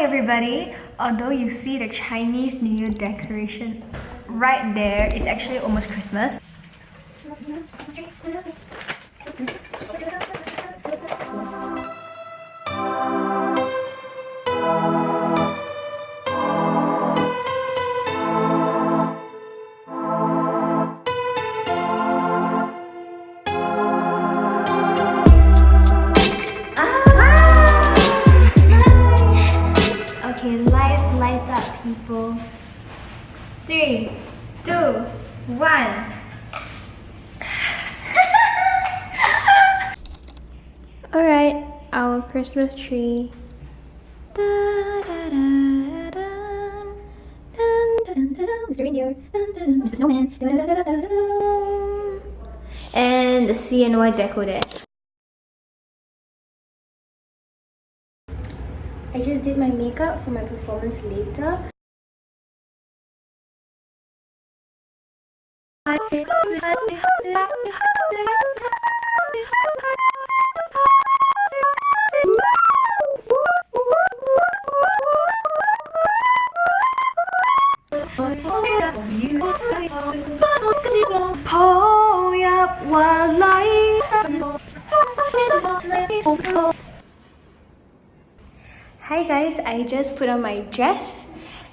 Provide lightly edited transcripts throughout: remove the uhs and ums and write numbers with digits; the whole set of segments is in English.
everybody. Although you see the Chinese New Year decoration right there, it's actually almost Christmas. Okay, lights up, people. 3, 2, 1. Alright, our Christmas tree. Mr. Reindeer, Mr. Snowman, and the CNY deco there. I just did my makeup for my performance later. Hi guys, I just put on my dress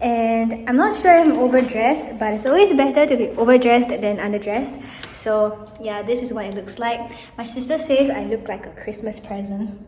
and I'm not sure if I'm overdressed, but it's always better to be overdressed than underdressed. So yeah, this is what it looks like. My sister says I look like a Christmas present.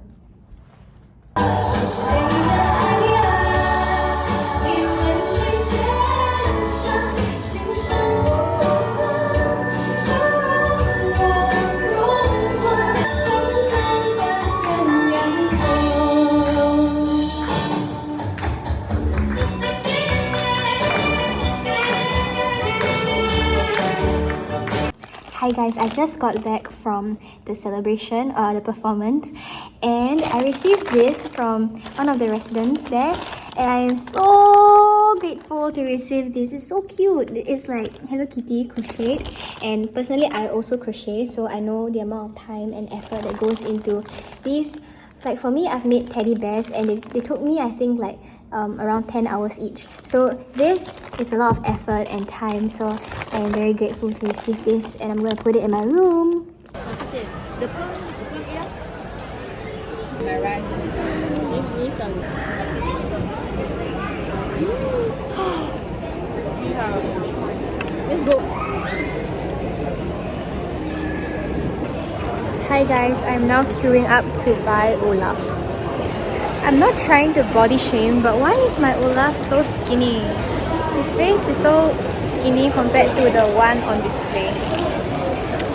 Hi guys, I just got back from the celebration, the performance, and I received this from one of the residents there, and I am so grateful to receive this. It's so cute. It's like Hello Kitty crocheted, and personally I also crochet, so I know the amount of time and effort that goes into these. Like for me, I've made teddy bears and they took me, I think, like around 10 hours each. So this is a lot of effort and time, so I am very grateful to receive this, and I'm going to put it in my room. Let's go. Hi guys, I'm now queuing up to buy Olaf. I'm not trying to body shame, but why is my Olaf so skinny? His face is so skinny compared to the one on display.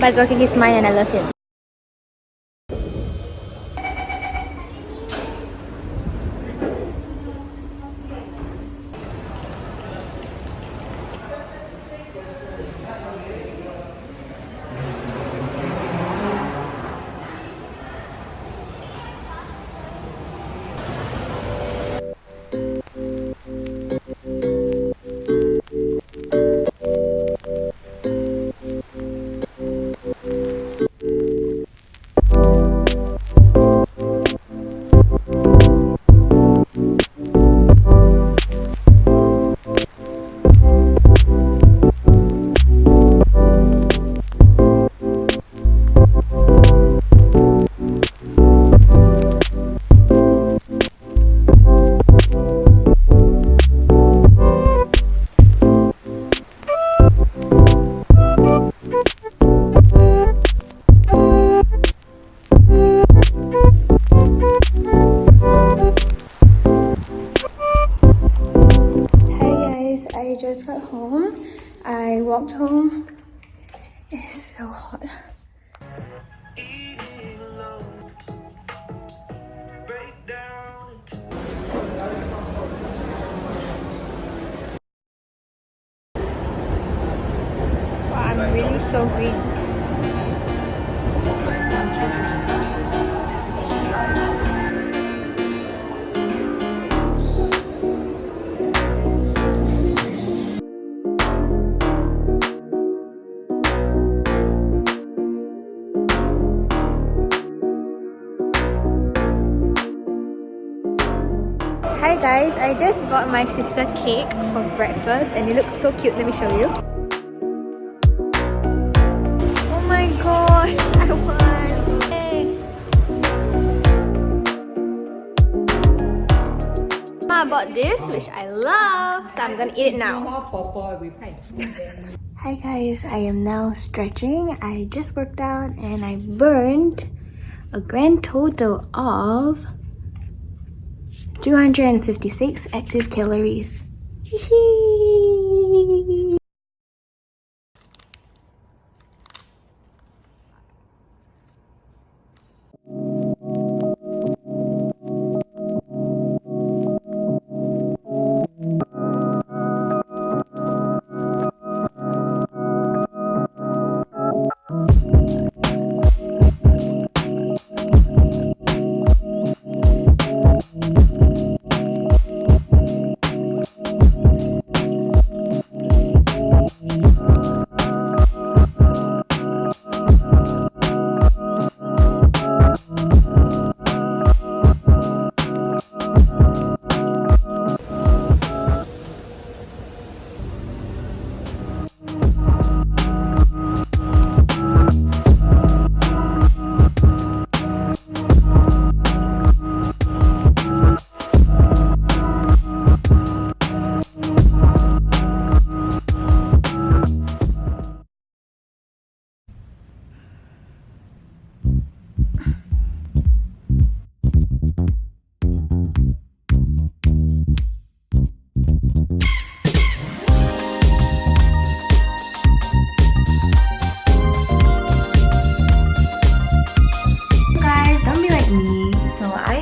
But it's okay, he's mine and I love him. I just got home. I walked home. It's so hot. Wow, I'm really so green. Hi guys, I just bought my sister cake for breakfast and it looks so cute. Let me show you. Oh my gosh, I won! Yay. I bought this, which I love, so I'm gonna eat it now. Hi guys, I am now stretching. I just worked out and I burned a grand total of 256 active calories.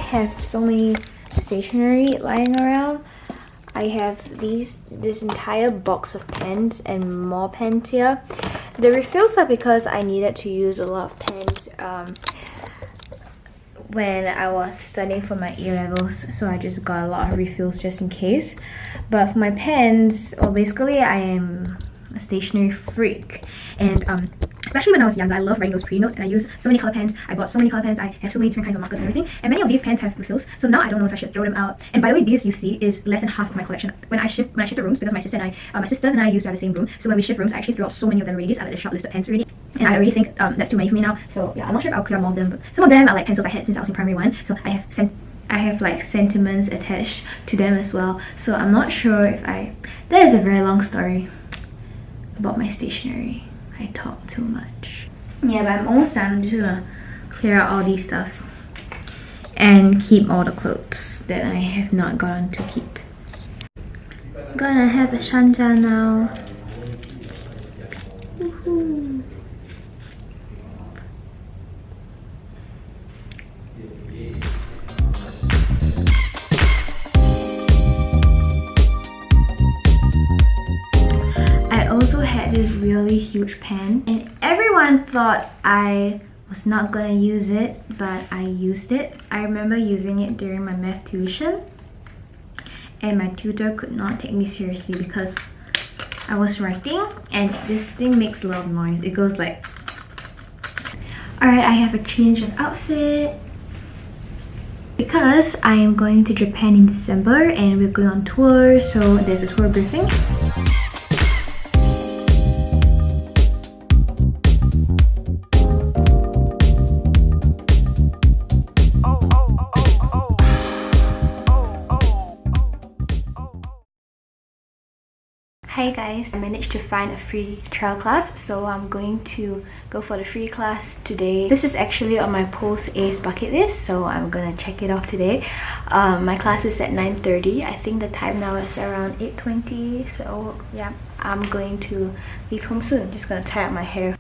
Have so many stationery lying around. I have this entire box of pens and more pens here. The refills are because I needed to use a lot of pens when I was studying for my A-levels, so I just got a lot of refills just in case. But for my pens, well, basically I am a stationery freak, and especially when I was younger, I love writing those pre-notes, and I use so many color pens. I bought so many color pens. I have so many different kinds of markers and everything, and many of these pens have refills, so now I don't know if I should throw them out. And by the way, this you see is less than half of my collection. When I shift the rooms, because my sisters and I used to have the same room, so when we shift rooms, I actually threw out so many of them already. I like the short list of pens already, and I already think that's too many for me now. So yeah, I'm not sure if I'll clear more of them, but some of them are like pencils I had since I was in primary 1, so I have like sentiments attached to them as well. So I'm not sure if that is a very long story about my stationery. I talk too much. Yeah, but I'm almost done. I'm just gonna clear out all these stuff and keep all the clothes that I have not gotten to keep. Gonna have a shanja now. Woohoo. Also had this really huge pen, and everyone thought I was not gonna use it, but I used it. I remember using it during my math tuition, and my tutor could not take me seriously because I was writing, and this thing makes a lot of noise. It goes like... Alright, I have a change of outfit because I am going to Japan in December and we're going on tour, so there's a tour briefing. Hi guys, I managed to find a free trial class, so I'm going to go for the free class today. This is actually on my post-A's bucket list, so I'm gonna check it off today. My class is at 9:30. I think the time now is around 8:20, so yeah, I'm going to leave home soon. Just gonna tie up my hair.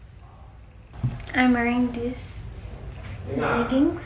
I'm wearing these leggings